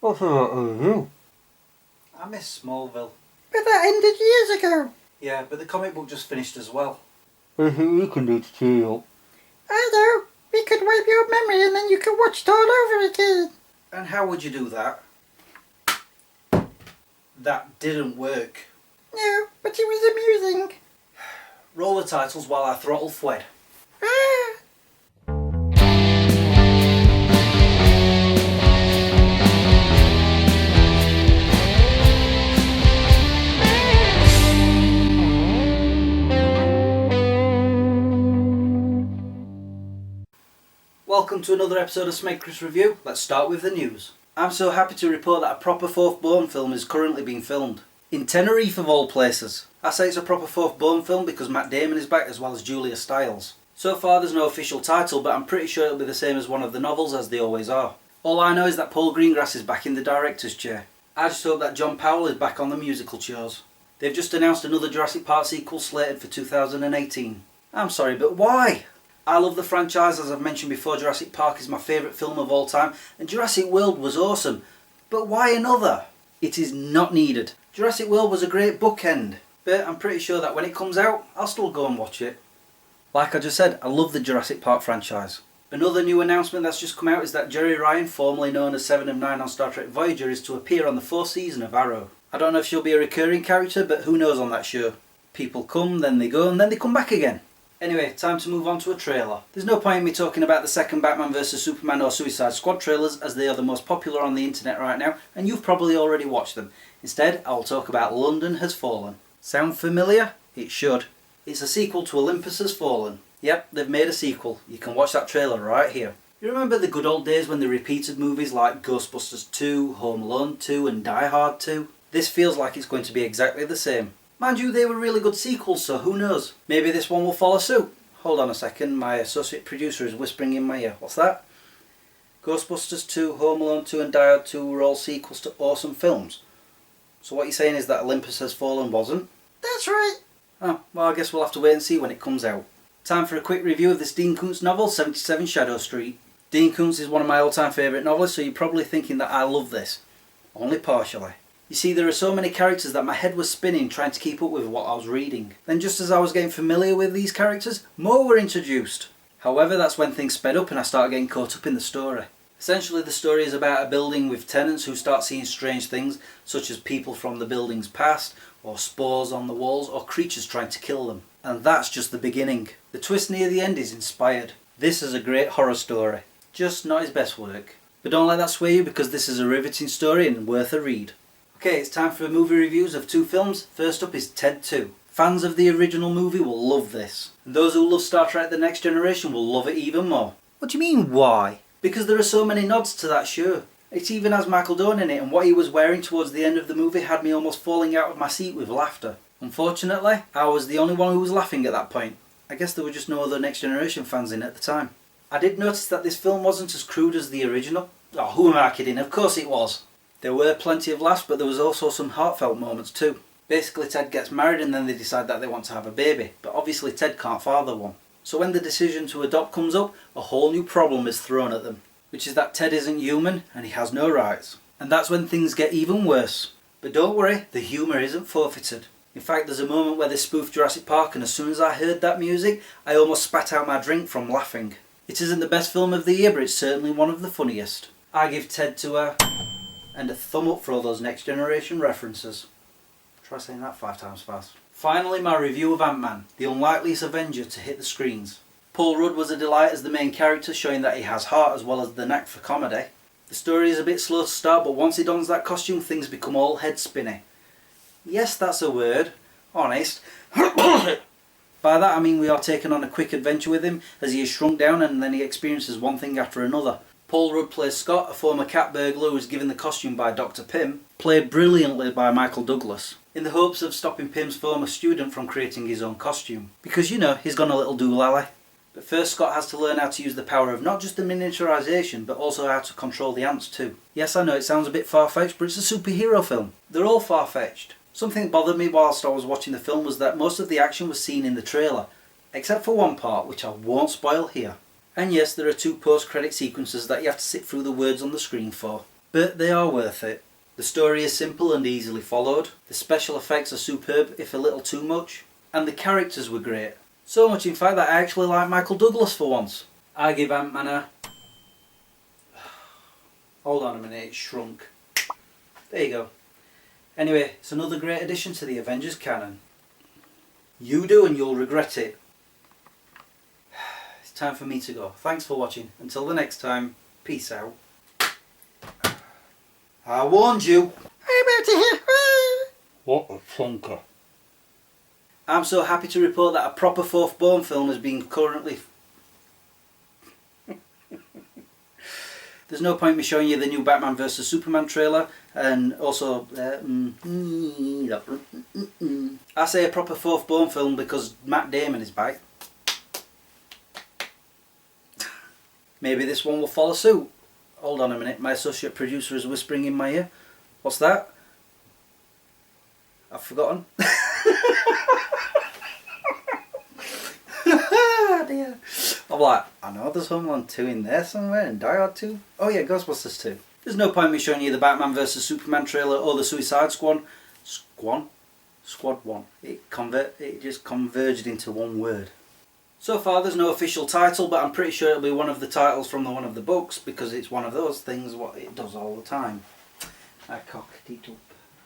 What's that you? I miss Smallville. But that ended years ago. Yeah, but the comic book just finished as well. Anything we can do to cheer you up? I know. We could wipe your memory and then you could watch it all over again. And how would you do that? That didn't work. No, but it was amusing. Roll the titles while I throttle Fwed. Ah. Welcome to another episode of SmegChris Review. Let's start with the news. I'm so happy to report that a proper Fourth Bone film is currently being filmed. In Tenerife of all places. I say it's a proper Fourth Bone film because Matt Damon is back as well as Julia Stiles. So far there's no official title, but I'm pretty sure it'll be the same as one of the novels, as they always are. All I know is that Paul Greengrass is back in the director's chair. I just hope that John Powell is back on the musical chairs. They've just announced another Jurassic Park sequel slated for 2018. I'm sorry, but why? I love the franchise. As I've mentioned before, Jurassic Park is my favourite film of all time, and Jurassic World was awesome. But why another? It is not needed. Jurassic World was a great bookend, but I'm pretty sure that when it comes out, I'll still go and watch it. Like I just said, I love the Jurassic Park franchise. Another new announcement that's just come out is that Jeri Ryan, formerly known as 7 of 9 on Star Trek Voyager, is to appear on the 4th season of Arrow. I don't know if she'll be a recurring character, but who knows on that show. People come, then they go, and then they come back again. Anyway, time to move on to a trailer. There's no point in me talking about the second Batman vs Superman or Suicide Squad trailers, as they are the most popular on the internet right now, and you've probably already watched them. Instead, I will talk about London Has Fallen. Sound familiar? It should. It's a sequel to Olympus Has Fallen. Yep, they've made a sequel. You can watch that trailer right here. You remember the good old days when they repeated movies like Ghostbusters 2, Home Alone 2 and Die Hard 2? This feels like it's going to be exactly the same. Mind you, they were really good sequels, so who knows? Maybe this one will follow suit. Hold on a second, my associate producer is whispering in my ear. What's that? Ghostbusters 2, Home Alone 2 and Die Hard 2 were all sequels to awesome films. So what you're saying is that Olympus Has Fallen wasn't? That's right. Oh, well I guess we'll have to wait and see when it comes out. Time for a quick review of this Dean Koontz novel, 77 Shadow Street. Dean Koontz is one of my all-time favourite novelists, so you're probably thinking that I love this. Only partially. You see, there are so many characters that my head was spinning trying to keep up with what I was reading. Then just as I was getting familiar with these characters, more were introduced. However, that's when things sped up and I started getting caught up in the story. Essentially, the story is about a building with tenants who start seeing strange things, such as people from the building's past, or spores on the walls, or creatures trying to kill them. And that's just the beginning. The twist near the end is inspired. This is a great horror story. Just not his best work. But don't let that sway you, because this is a riveting story and worth a read. Okay, it's time for movie reviews of 2 films. First up is Ted 2. Fans of the original movie will love this. And those who love Star Trek The Next Generation will love it even more. What do you mean, why? Because there are so many nods to that show. It even has Michael Dorn in it, and what he was wearing towards the end of the movie had me almost falling out of my seat with laughter. Unfortunately, I was the only one who was laughing at that point. I guess there were just no other Next Generation fans in at the time. I did notice that this film wasn't as crude as the original. Oh, who am I kidding? Of course it was. There were plenty of laughs, but there was also some heartfelt moments too. Basically, Ted gets married and then they decide that they want to have a baby, but obviously Ted can't father one. So when the decision to adopt comes up, a whole new problem is thrown at them, which is that Ted isn't human and he has no rights. And that's when things get even worse. But don't worry, the humour isn't forfeited. In fact, there's a moment where they spoof Jurassic Park, and as soon as I heard that music, I almost spat out my drink from laughing. It isn't the best film of the year, but it's certainly one of the funniest. I give Ted 2 and a thumb up for all those Next Generation references. Try saying that 5 times fast. Finally, my review of Ant-Man, the unlikeliest Avenger to hit the screens. Paul Rudd was a delight as the main character, showing that he has heart as well as the knack for comedy. The story is a bit slow to start, but once he dons that costume, things become all head spinny. Yes, that's a word. Honest. By that I mean we are taken on a quick adventure with him as he is shrunk down and then he experiences one thing after another. Paul Rudd plays Scott, a former cat burglar who was given the costume by Dr. Pym, played brilliantly by Michael Douglas, in the hopes of stopping Pym's former student from creating his own costume. Because, you know, he's gone a little doolally. But first Scott has to learn how to use the power of not just the miniaturisation, but also how to control the ants too. Yes, I know it sounds a bit far-fetched, but it's a superhero film. They're all far-fetched. Something that bothered me whilst I was watching the film was that most of the action was seen in the trailer, except for one part, which I won't spoil here. And yes, there are 2 post-credit sequences that you have to sit through the words on the screen for. but they are worth it. The story is simple and easily followed, the special effects are superb if a little too much, and the characters were great. So much in fact that I actually like Michael Douglas for once. I give Ant-Man a... Hold on a minute, it shrunk. There you go. Anyway, it's another great addition to the Avengers canon. You do and you'll regret it. It's time for me to go. Thanks for watching. Until the next time, peace out. I warned you. I'm out of here. What a plonker. I'm so happy to report that a proper fourth Bourne film has been currently... There's no point in me showing you the new Batman vs Superman trailer, and also... I say a proper fourth Bourne film because Matt Damon is back. Maybe this one will follow suit. Hold on a minute, my associate producer is whispering in my ear. What's that? I've forgotten. Dear. I'm like, I know there's Home Alone 2 in there somewhere, and Die Hard 2. Oh yeah, Ghostbusters 2. There's no point in me showing you the Batman vs Superman trailer or the Suicide Squad. Squad 1. It just converged into one word. So far there's no official title, but I'm pretty sure it'll be one of the titles from one of the books, because it's one of those things what it does all the time. I cocked it up.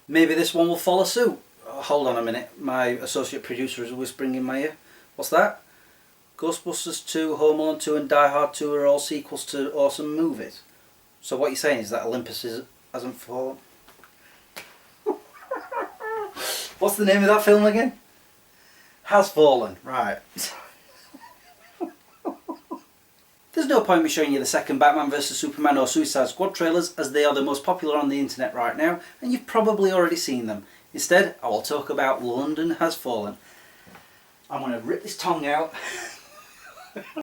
Maybe this one will follow suit. Oh, hold on a minute, my associate producer is whispering in my ear. What's that? Ghostbusters 2, Home Alone 2 and Die Hard 2 are all sequels to awesome movies. So what you're saying is that Olympus hasn't fallen? What's the name of that film again? Has Fallen, right. There's no point in me showing you the second Batman vs Superman or Suicide Squad trailers, as they are the most popular on the internet right now, and you've probably already seen them. Instead, I will talk about London Has Fallen. I'm going to rip this tongue out.